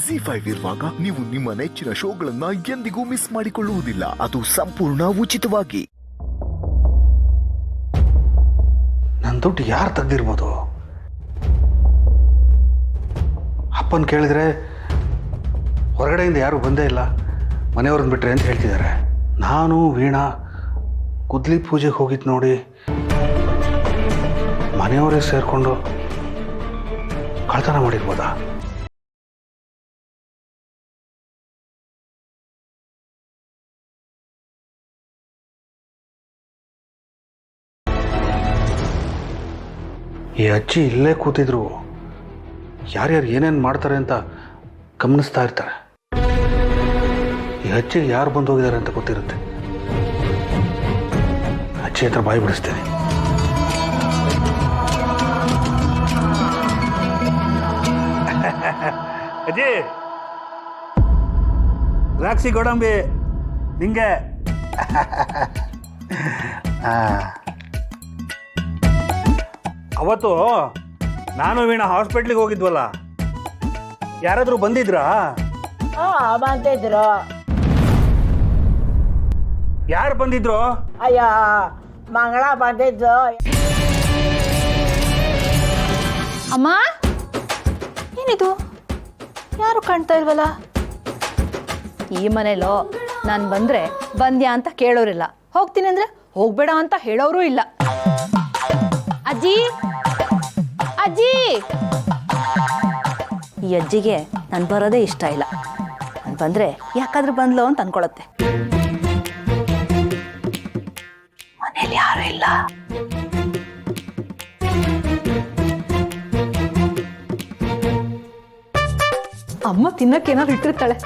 ZEE5 ಇರುವಾಗ ನೀವು ನಿಮ್ಮ ನೆಚ್ಚಿನ ಶೋಗಳನ್ನ ಎಂದಿಗೂ ಮಿಸ್ ಮಾಡಿಕೊಳ್ಳುವುದಿಲ್ಲ. ಅದು ಸಂಪೂರ್ಣ ಉಚಿತವಾಗಿ. ನನ್ನ ದುಡ್ಡು ಯಾರು ತೆಗ್ದಿರ್ಬೋದು? ಅಪ್ಪನ ಕೇಳಿದ್ರೆ ಹೊರಗಡೆಯಿಂದ ಯಾರು ಬಂದೇ ಇಲ್ಲ, ಮನೆಯವ್ರನ್ನ ಬಿಟ್ರೆ ಅಂತ ಹೇಳ್ತಿದ್ದಾರೆ. ನಾನು ವೀಣಾ ಗುದ್ಲಿ ಪೂಜೆಗೆ ಹೋಗಿದ್ದು ನೋಡಿ ಮನೆಯವರೇ ಸೇರಿಕೊಂಡು ಕಳ್ತನ ಮಾಡಿರ್ಬೋದಾ? ಈ ಅಜ್ಜಿ ಇಲ್ಲೇ ಕೂತಿದ್ರು ಯಾರ್ಯಾರು ಏನೇನು ಮಾಡ್ತಾರೆ ಅಂತ ಗಮನಿಸ್ತಾ ಇರ್ತಾರೆ. ಈ ಅಜ್ಜಿಗೆ ಯಾರು ಬಂದು ಹೋಗಿದ್ದಾರೆ ಅಂತ ಗೊತ್ತಿರುತ್ತೆ. ಅಜ್ಜಿ ಹತ್ರ ಬಾಯಿ ಬಿಡಿಸ್ತೇನೆ. ಅಜ್ಜಿ, ದ್ರಾಕ್ಷಿ ಗೋಡಂಬಿ ನಿಂಗೆ. ಅವತ್ತು ನಾನು ವೀಣಾ ಹಾಸ್ಪಿಟ್ಲಿಗೆ ಹೋಗಿದ್ವಲ್ಲ, ಯಾರಾದರೂ ಬಂದಿದ್ರಾ? ಬಂದಿದ್ರು. ಯಾರು ಬಂದಿದ್ರು? ಅಯ್ಯ, ಮಂಗಳ ಬಂದಿದ್ದು. ಅಮ್ಮ, ಏನಿದು? ಯಾರು ಕಾಣ್ತಾ ಇಲ್ವಲ್ಲ? ಈ ಮನೇಲೋ ನಾನು ಬಂದ್ರೆ ಬಂದ್ಯಾ ಅಂತ ಕೇಳೋರಿಲ್ಲ, ಹೋಗ್ತೀನಿ ಅಂದ್ರೆ ಹೋಗ್ಬೇಡ ಅಂತ ಹೇಳೋರು ಇಲ್ಲ. ಅಜ್ಜಿ, ಅಜ್ಜಿ, ಈ ಅಜ್ಜಿಗೆ ನಾನು ಬರೋದೇ ಇಷ್ಟ ಇಲ್ಲ. ನಾನು ಬಂದ್ರೆ ಯಾಕಾದ್ರೂ ಬಂದ್ಲು ಅಂತ ಅನ್ಕೊಳತ್ತೆ. ಮನೇಲಿ ಯಾರು ಇಲ್ಲ. ಅಮ್ಮ ತಿನ್ನಕ್ಕೆ ಏನಾದ್ರು ಇಟ್ಟಿರ್ತಾಳೆ.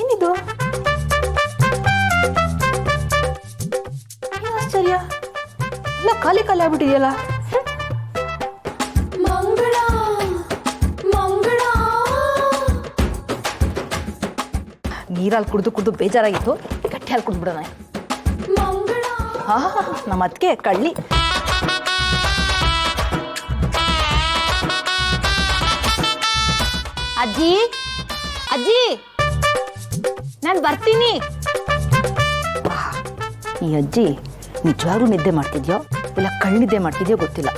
ಏನಿದು? ಆಶ್ಚರ್ಯ, ಎಲ್ಲ ಖಾಲಿ ಖಾಲಿ ಆಗ್ಬಿಟ್ಟಿದೆಯಲ್ಲ. ನೀರಲ್ಲಿ ಕುಡಿದು ಬೇಜಾರಾಗಿತ್ತು, ಗಟ್ಟಿ ಹಾಲು ಕುಡ್ಬಿಡೋಣ. ನಮ್ಮ ಅದಕ್ಕೆ ಕಳ್ಳಿ. ಅಜ್ಜಿ, ಅಜ್ಜಿ, ನಾನು ಬರ್ತೀನಿ. ಈ ಅಜ್ಜಿ ನಿಜವಾಗ್ಲೂ ನಿದ್ದೆ ಮಾಡ್ತಿದ್ಯೋ ಇಲ್ಲ ಕಳ್ಳಿದ್ದೆ ಮಾಡ್ತಿದ್ಯೋ ಗೊತ್ತಿಲ್ಲ.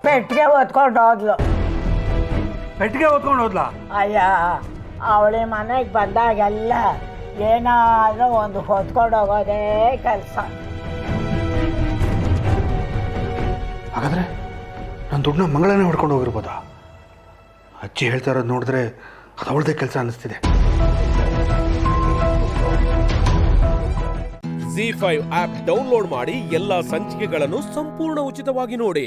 ಪೆಟ್ಟಿಗೆ ಹೊತ್ಕೊಂಡು ಹೋದ್ಲು. ಪೆಟ್ಟಿಗೆ ಹೊತ್ಕೊಂಡು ಹೋದ್ಲಾ? ಅಯ್ಯ, ಅವಳಿ ಮನೆಗೆ ಬಂದಾಗೆಲ್ಲ ಏನಾದರೂ ಒಂದು ಹೊತ್ಕೊಂಡು ಹೋಗೋದೇ ಕೆಲಸ. ಹಾಗಾದ್ರೆ ನನ್ನ ದುಡ್ಡನ್ನ ಮಂಗಳನೇ ಹೊಡ್ಕೊಂಡು ಹೋಗಿರ್ಬೋದಾ? ಅಜ್ಜಿ ಹೇಳ್ತಾ ಇರೋದು ನೋಡಿದ್ರೆ ಅದು ಅವಳದೇ ಕೆಲಸ ಅನ್ನಿಸ್ತಿದೆ. ZEE5 ಆಪ್ ಡೌನ್ಲೋಡ್ ಮಾಡಿ ಎಲ್ಲಾ ಸಂಚಿಕೆಗಳನ್ನು ಸಂಪೂರ್ಣ ಉಚಿತವಾಗಿ ನೋಡಿ.